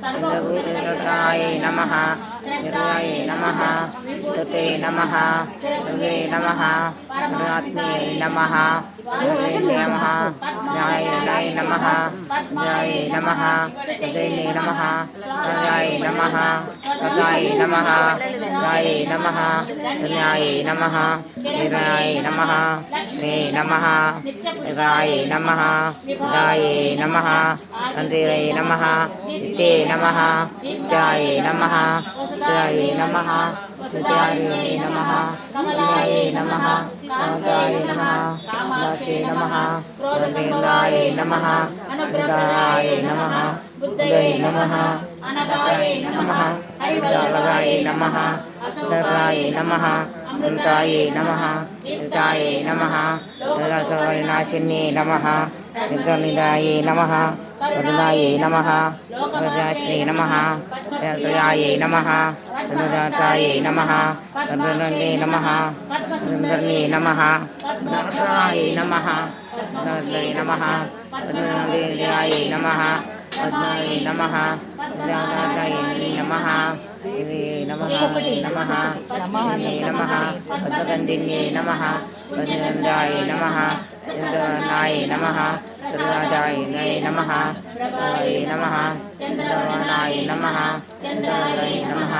सर्वभूताय नमः निर्वाय नमः तते नमः तवे नमः परमात्मे नमः तवे नमः न्याय नमः न्याय नमः तते नमः न्याय नमः तदाय नमः न्याय नमः न्याय नमः निराय नमः मे नमः राय नमः राय नमः अंधेराय नमः ते नमः जाय नमः जाय नमः जाय नमः जाय नमः जाय नमः दासे नमः वंदेनाय नमः दाय नमः बुद्धये नमः अनगाय नमः अयुजालगाय नमः असुराय नमः अंताय नमः निताय नमः नाशिने नमः निदाय नमः करुणाय नमः प्रजाश्री नमः प्रजाय नमः अनुदाताय नमः करुणे नमः सुंदरने नमः दासाय नमः दासाय नमः करुणाय नमः पद्माय नमः दाताय नमः नमः नमः नमः पद्मगंधिन्ये नमः पद्मगंधाय नमः चंद्रनाय नमः सर्वादाय नमः नमः चंद्रवनाय नमः चंद्राय नमः